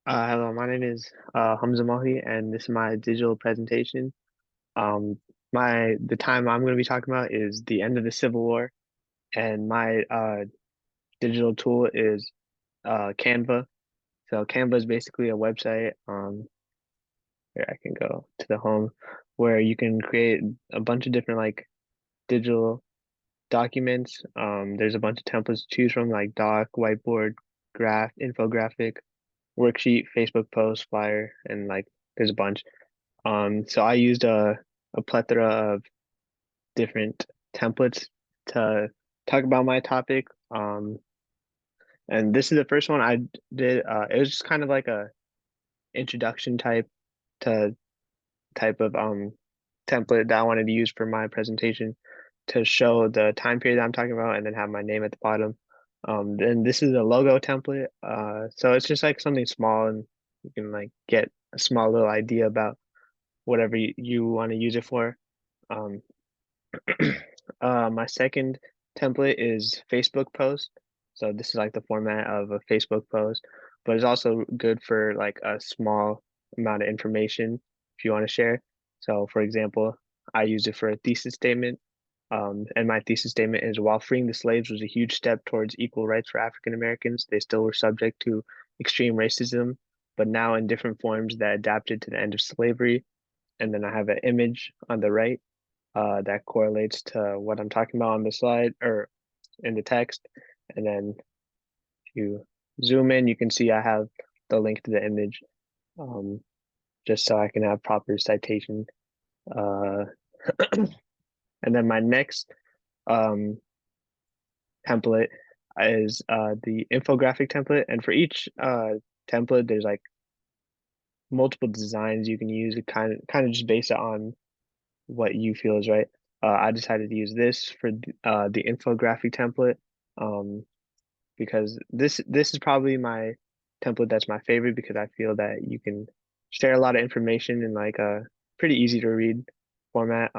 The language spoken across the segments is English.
Hello, my name is Humza Malhi, and this is my digital presentation. Um, the time I'm going to be talking about is the end of the Civil War, and my digital tool is Canva. So Canva is basically a website. Here I can go to the home where you can create a bunch of different like digital documents. There's a bunch of templates to choose from, like doc, whiteboard, graph, infographic, worksheet, Facebook post, flyer, and like there's a bunch. So I used a plethora of different templates to talk about my topic. And this is the first one I did. It was just kind of like a introduction to type of template that I wanted to use for my presentation to show the time period that I'm talking about and then have my name at the bottom. Then this is a logo template. So it's just like something small and you can like get a small little idea about whatever you want to use it for. Um, my second template is Facebook post. So this is like the format of a Facebook post, but it's also good for like a small amount of information if you want to share. So for example, I use it for a thesis statement. And my thesis statement is while freeing the slaves was a huge step towards equal rights for African Americans, they still were subject to extreme racism, but now in different forms that adapted to the end of slavery. And then I have an image on the right that correlates to what I'm talking about on the slide or in the text. And then if you zoom in, you can see I have the link to the image um, just so I can have proper citation. Uh, and then my next um, template is the infographic template. And for each template, there's like multiple designs you can use. It kind of just based it on what you feel is right. I decided to use this for the infographic template because this is probably my template that's my favorite because I feel that you can share a lot of information in like a pretty easy to read format.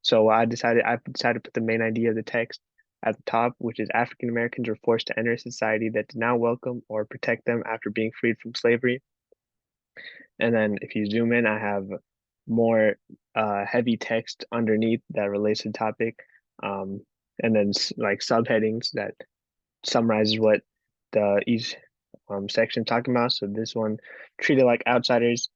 So I decided to put the main idea of the text at the top, which is African Americans were forced to enter a society that did not welcome or protect them after being freed from slavery. And then if you zoom in, I have more heavy text underneath that relates to the topic. Um, and then like subheadings that summarizes what the each section talking about. So this one, treated like outsiders.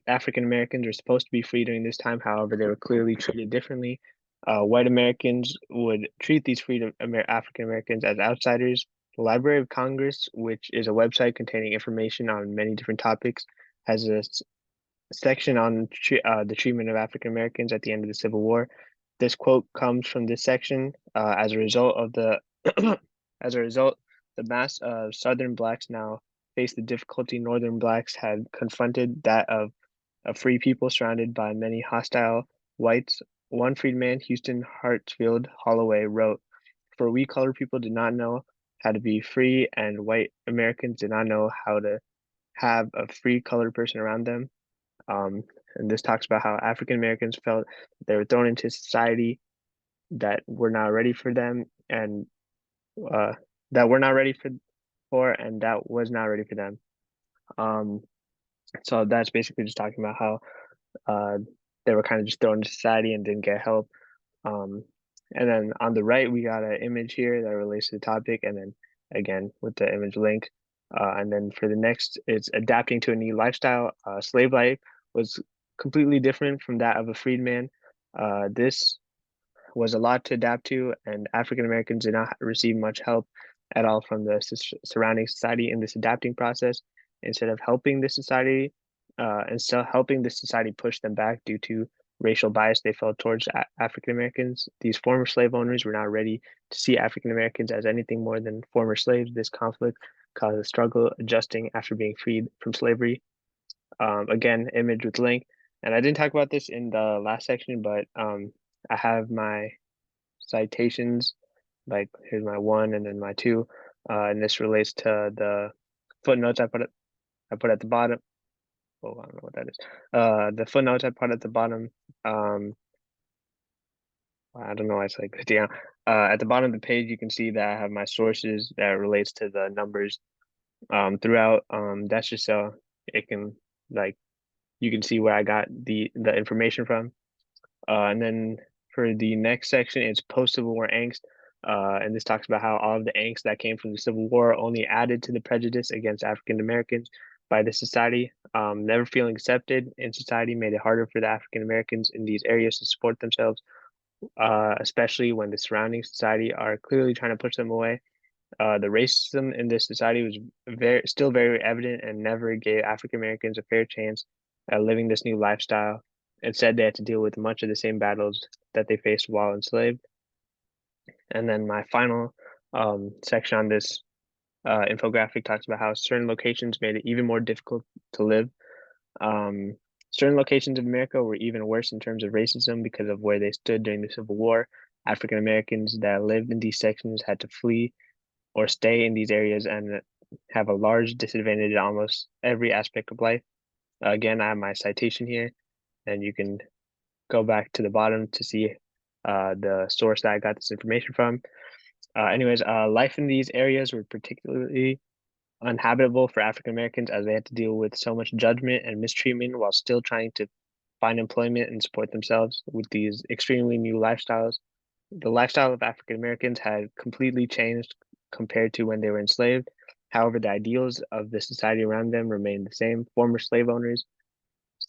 African Americans were supposed to be free during this time. However, they were clearly treated differently. White Americans would treat these freed African Americans as outsiders. The Library of Congress, which is a website containing information on many different topics, has a section on the treatment of African Americans at the end of the Civil War. This quote comes from this section. As a result of the as a result, the mass of Southern blacks now face the difficulty Northern blacks had confronted, that of a free people surrounded by many hostile whites. One freedman, Houston Hartsfield Holloway, wrote, "For we colored people did not know how to be free, and white Americans did not know how to have a free colored person around them." Um, and this talks about how African Americans felt they were thrown into society that were not ready for them and uh, that we're not ready for and that was not ready for them. Um, so that's basically just talking about how uh, they were kind of just thrown into society and didn't get help. Um, and then on the right, we got an image here that relates to the topic, and then again with the image link. And then for the next, it's adapting to a new lifestyle. Slave life was completely different from that of a freedman. This was a lot to adapt to, and African Americans did not receive much help at all from the surrounding society in this adapting process. Instead of helping the society, instead of helping the society push them back due to racial bias they felt towards African Americans. These former slave owners were not ready to see African Americans as anything more than former slaves. This conflict caused a struggle adjusting after being freed from slavery. Again, image with link. And I didn't talk about this in the last section, but I have my citations. Like here's my one and then my two. And this relates to the footnotes I put at the bottom. Oh, I don't know what that is. The footnotes I put at the bottom. Um, I don't know why it's like this. Yeah. At the bottom of the page, you can see that I have my sources that relates to the numbers throughout. That's just so it can like you can see where I got the information from. And then for the next section, it's post-Civil War angst. And this talks about how all of the angst that came from the Civil War only added to the prejudice against African Americans by the society. Never feeling accepted in society made it harder for the African Americans in these areas to support themselves, especially when the surrounding society are clearly trying to push them away. The racism in this society was still very evident and never gave African Americans a fair chance at living this new lifestyle. Instead, they had to deal with much of the same battles that they faced while enslaved. And then my final section on this infographic talks about how certain locations made it even more difficult to live. Um, Certain locations of America were even worse in terms of racism because of where they stood during the Civil War. African Americans that lived in these sections had to flee or stay in these areas and have a large disadvantage in almost every aspect of life. Again, I have my citation here, and you can go back to the bottom to see the source that I got this information from. Life in these areas were particularly uninhabitable for African Americans as they had to deal with so much judgment and mistreatment while still trying to find employment and support themselves with these extremely new lifestyles. The lifestyle of African Americans had completely changed compared to when they were enslaved. However, the ideals of the society around them remained the same. Former slave owners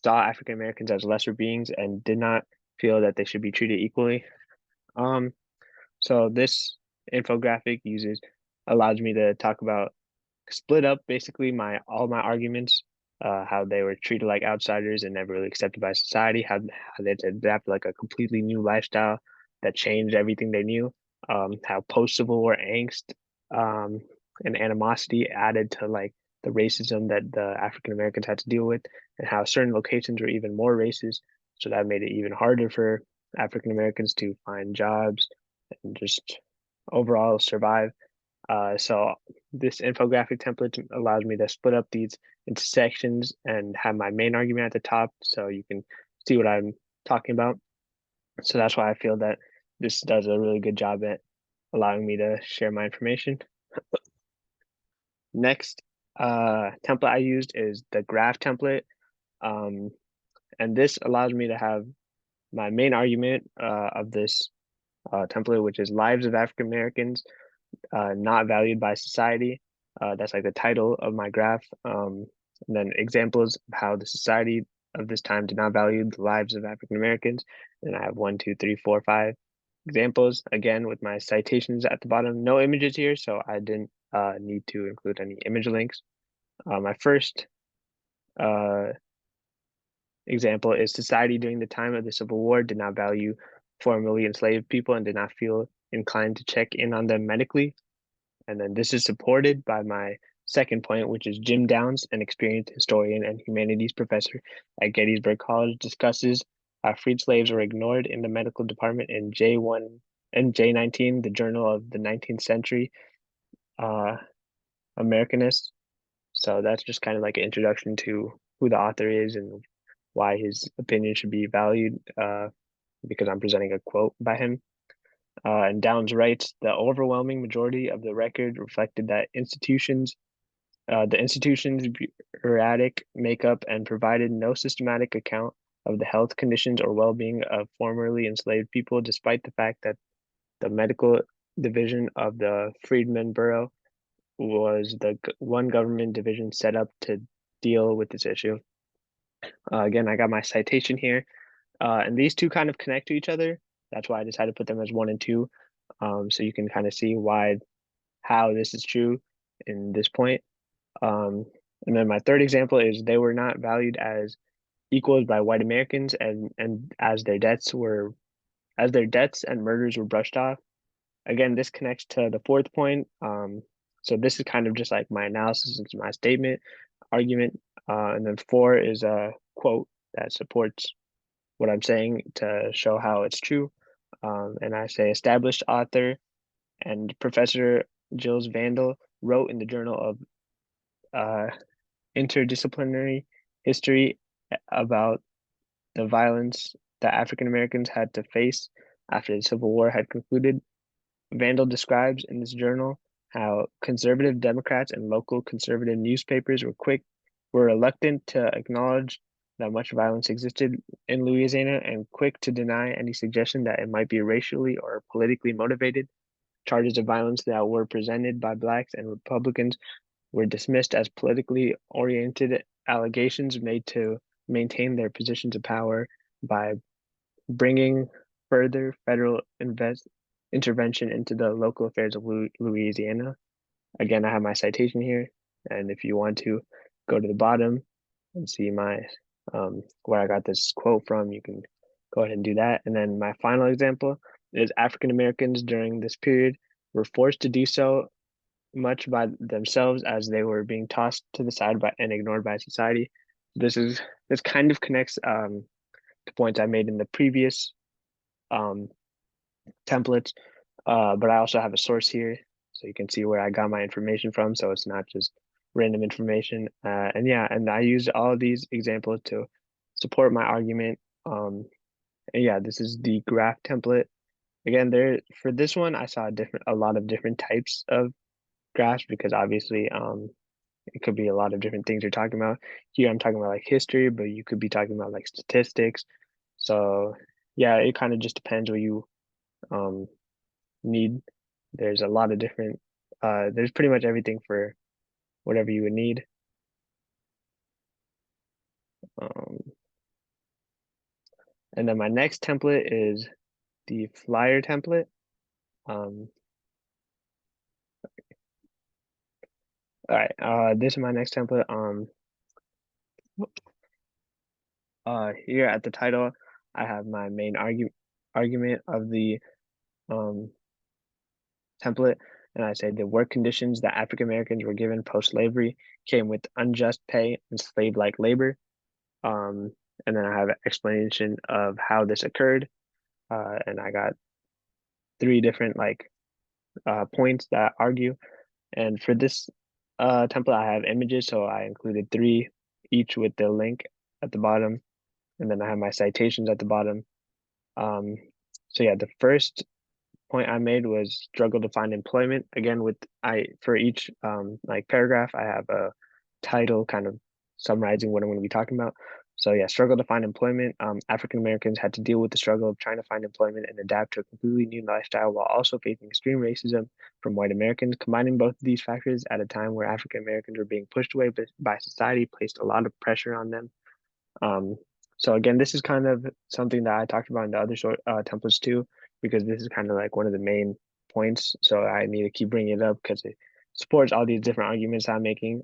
saw African Americans as lesser beings and did not feel that they should be treated equally. Um, so this infographic uses allows me to talk about split up basically my all my arguments, how they were treated like outsiders and never really accepted by society, how they had to adapt like a completely new lifestyle that changed everything they knew, how post-Civil War angst and animosity added to like the racism that the African Americans had to deal with, and how certain locations were even more racist, so that made it even harder for African Americans to find jobs and just overall survive. So this infographic template allows me to split up these into sections and have my main argument at the top so you can see what I'm talking about. So that's why I feel that this does a really good job at allowing me to share my information. Next template I used is the graph template. Um, and this allows me to have my main argument of this template, which is lives of African Americans not valued by society. That's like the title of my graph. And then examples of how the society of this time did not value the lives of African Americans. And I have one, two, three, four, five examples. Again, with my citations at the bottom, no images here, so I didn't need to include any image links. My first uh, example is society during the time of the Civil War did not value formerly enslaved people and did not feel inclined to check in on them medically. And then this is supported by my second point, which is Jim Downs, an experienced historian and humanities professor at Gettysburg College, discusses how freed slaves were ignored in the medical department in J1 and J19, the Journal of the 19th Century uh, Americanist. So that's just kind of like an introduction to who the author is and why his opinion should be valued, because I'm presenting a quote by him. And Downs writes, the overwhelming majority of the record reflected that the institution's bureaucratic makeup and provided no systematic account of the health conditions or well-being of formerly enslaved people, despite the fact that the medical division of the Freedmen Bureau was the one government division set up to deal with this issue. Again, I got my citation here, and these two kind of connect to each other. That's why I decided to put them as one and two, so you can kind of see how this is true in this point. Um, and then my third example is they were not valued as equals by white Americans, and as their deaths and murders were brushed off. Again, this connects to the fourth point. So this is kind of just like my analysis, it's my statement, argument, and then four is a quote that supports what I'm saying to show how it's true. And I say established author and Professor Gilles Vandal wrote in the Journal of uh, Interdisciplinary History about the violence that African Americans had to face after the Civil War had concluded. Vandal describes in this journal how conservative Democrats and local conservative newspapers were reluctant to acknowledge that much violence existed in Louisiana and quick to deny any suggestion that it might be racially or politically motivated. Charges of violence that were presented by blacks and Republicans were dismissed as politically oriented allegations made to maintain their positions of power by bringing further federal intervention into the local affairs of Louisiana. Again, I have my citation here, and if you want to go to the bottom and see my where I got this quote from, you can go ahead and do that. And then my final example is African Americans during this period were forced to do so much by themselves as they were being tossed to the side by and ignored by society. This is this kind of connects to points I made in the previous um, templates, but I also have a source here so you can see where I got my information from. So it's not just random information. And yeah, and I used all of these examples to support my argument. And yeah, this is the graph template. Again, there for this one, I saw a lot of different types of graphs because obviously it could be a lot of different things you're talking about. Here I'm talking about like history, but you could be talking about like statistics. So yeah, it kind of just depends what you um need. There's a lot of different there's pretty much everything for whatever you would need. Um, and then my next template is the flyer template. Um, all right, this is my next template. Here at the title, I have my main argument of the um template, and I say the work conditions that African Americans were given post-slavery came with unjust pay and slave-like labor. Um, and then I have an explanation of how this occurred. And I got three different like points that argue. And for this template, I have images, so I included three, each with the link at the bottom, and then I have my citations at the bottom. Um, so yeah, the first point I made was struggle to find employment. Again, with I for each like paragraph, I have a title kind of summarizing what I'm going to be talking about. So yeah, struggle to find employment. African Americans had to deal with the struggle of trying to find employment and adapt to a completely new lifestyle while also facing extreme racism from white Americans. Combining both of these factors at a time where African Americans were being pushed away by society placed a lot of pressure on them. Um, so again, this is kind of something that I talked about in the other short templates too, because this is kind of like one of the main points. So I need to keep bringing it up because it supports all these different arguments I'm making.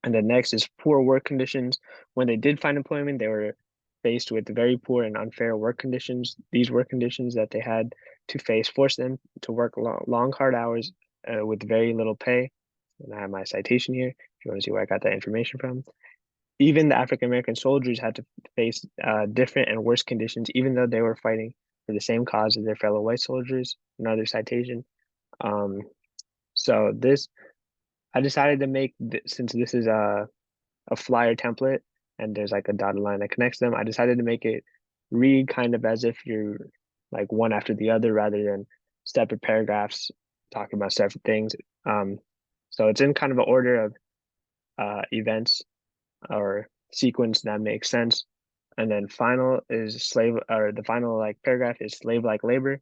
And the next is poor work conditions. When they did find employment, they were faced with very poor and unfair work conditions. These work conditions that they had to face forced them to work long hard hours with very little pay. And I have my citation here if you want to see where I got that information from. Even the African American soldiers had to face different and worse conditions, even though they were fighting for the same cause as their fellow white soldiers. Another citation. Um, so this, I decided to make since this is a flyer template and there's like a dotted line that connects them. I decided to make it read kind of as if you're like one after the other rather than separate paragraphs talking about separate things. Um, so it's in kind of an order of events or sequence that makes sense. And then final is slave, or the final like paragraph is slave-like labor.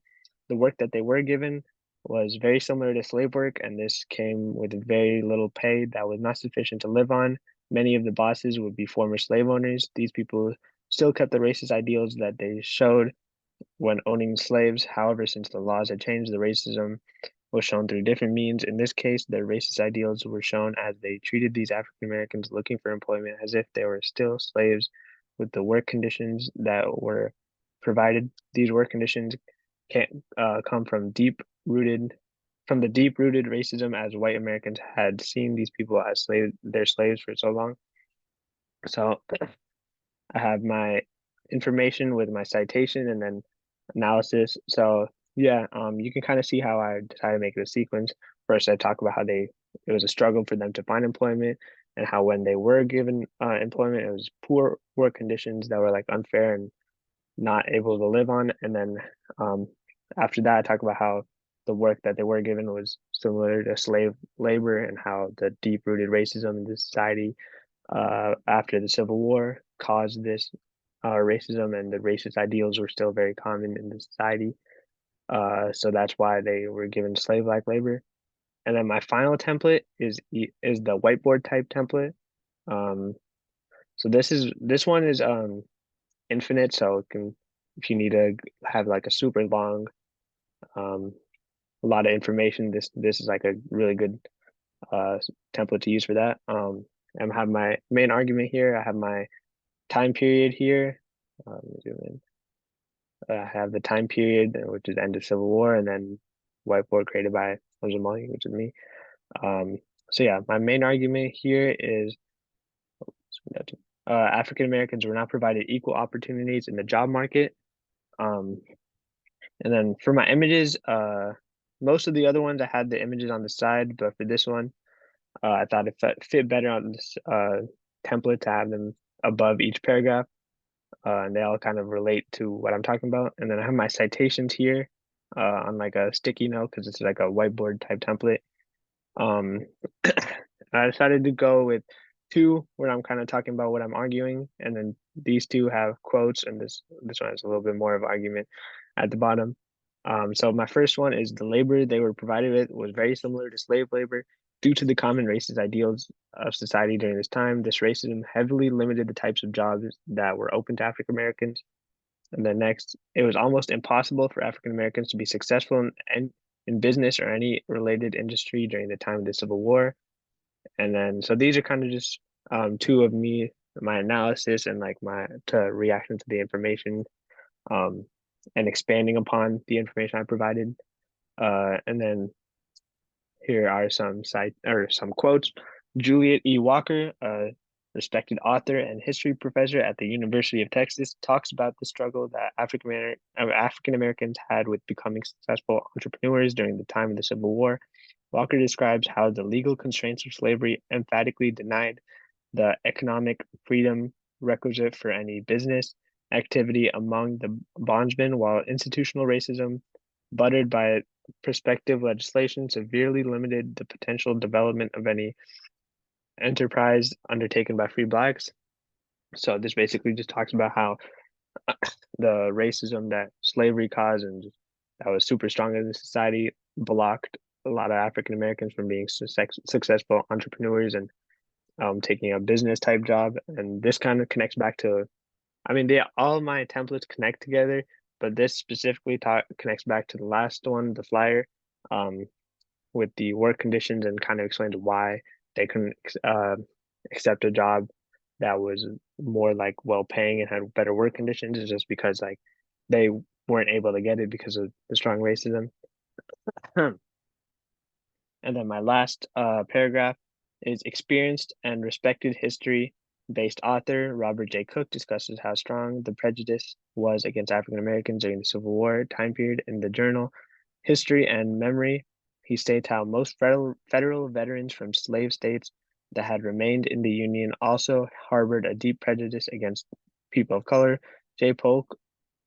The work that they were given was very similar to slave work, and this came with very little pay that was not sufficient to live on. Many of the bosses would be former slave owners. These people still kept the racist ideals that they showed when owning slaves. However, since the laws had changed, the racism was shown through different means. In this case, their racist ideals were shown as they treated these African Americans looking for employment as if they were still slaves with the work conditions that were provided. These work conditions can't come from the deep rooted racism as white Americans had seen these people as their slaves for so long. So I have my information with my citation and then analysis. So yeah, you can kind of see how I decided to make it a sequence. First, I talk about how it was a struggle for them to find employment, and how when they were given employment, it was poor work conditions that were like unfair and not able to live on. And then um, after that, I talk about how the work that they were given was similar to slave labor and how the deep-rooted racism in the society after the Civil War caused this racism, and the racist ideals were still very common in the society. So that's why they were given slave-like labor. And then my final template is the whiteboard type template. Um, so this one is infinite, so it can if you need to have like a super long um a lot of information, this is like a really good uh template to use for that. I have my main argument here. I have my time period here. Let me zoom in. I have the time period, which is end of Civil War, and then whiteboard created by Humza Malhi, which is me. Um, so yeah, my main argument here is African Americans were not provided equal opportunities in the job market. Um, and then for my images, most of the other ones I had the images on the side, but for this one, I thought it fit better on this template to have them above each paragraph, and they all kind of relate to what I'm talking about. And then I have my citations here on like a sticky note because it's like a whiteboard type template. Um, I decided to go with two where I'm kind of talking about what I'm arguing, and then these two have quotes, and this one has a little bit more of argument at the bottom. So my first one is the labor they were provided with was very similar to slave labor due to the common racist ideals of society during this time. This racism heavily limited the types of jobs that were open to African Americans. And then next, it was almost impossible for African Americans to be successful in business or any related industry during the time of the Civil War. And then, so these are kind of just two of me, my analysis and like my reaction to the information, um, and expanding upon the information I provided. And then here are some quotes. Juliet E. Walker, a respected author and history professor at the University of Texas, talks about the struggle that African Americans had with becoming successful entrepreneurs during the time of the Civil War. Walker describes how the legal constraints of slavery emphatically denied the economic freedom requisite for any business activity among the bondsmen, while institutional racism, buttered by prospective legislation, severely limited the potential development of any enterprise undertaken by free blacks. So this basically just talks about how the racism that slavery caused and that was super strong in the society blocked a lot of African Americans from being successful entrepreneurs and taking a business type job. And this kind of connects back to, I mean, all of my templates connect together, but this specifically connects back to the last one, the flyer, um, with the work conditions and kind of explains why they couldn't accept a job that was more like well paying and had better work conditions. It's just because like they weren't able to get it because of the strong racism. And then my last paragraph is experienced and respected history based author Robert J. Cook discusses how strong the prejudice was against African Americans during the Civil War time period in the journal History and Memory. He states how most federal veterans from slave states that had remained in the Union also harbored a deep prejudice against people of color. J. Polk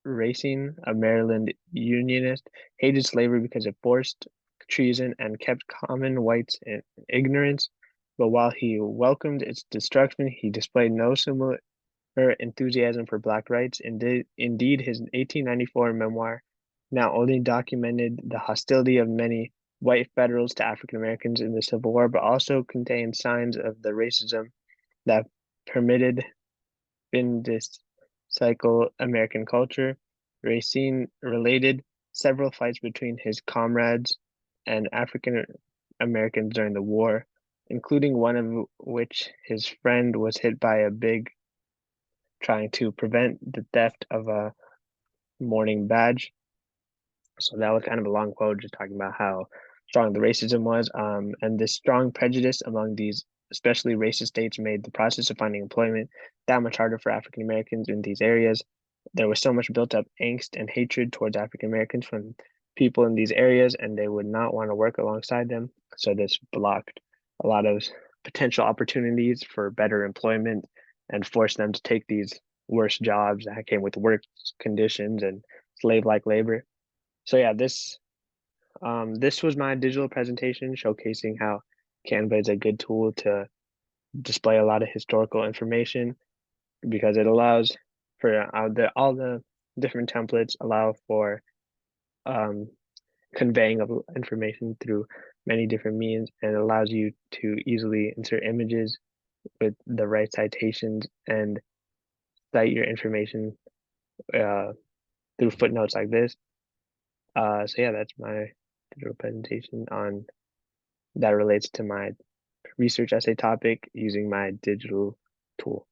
Racine, a Maryland Unionist, hated slavery because it forced treason and kept common whites in ignorance. But while he welcomed its destruction, he displayed no similar enthusiasm for Black rights. Indeed, his 1894 memoir not only documented the hostility of many white Federals to African Americans in the Civil War, but also contained signs of the racism that permitted in this cycle American culture. Racine related several fights between his comrades and African Americans during the war, including one of which his friend was hit by a big trying to prevent the theft of a mourning badge. So that was kind of a long quote, just talking about how strong the racism was. And this strong prejudice among these, especially racist states, made the process of finding employment that much harder for African Americans in these areas. There was so much built up angst and hatred towards African Americans from people in these areas, and they would not want to work alongside them. So this blocked a lot of potential opportunities for better employment and forced them to take these worse jobs that came with work conditions and slave like labor. So yeah, this This was my digital presentation showcasing how Canva is a good tool to display a lot of historical information because it allows for all the different templates allow for um, conveying of information through many different means, and it allows you to easily insert images with the right citations and cite your information uh, through footnotes like this. So yeah, that's my digital presentation on that relates to my research essay topic using my digital tool.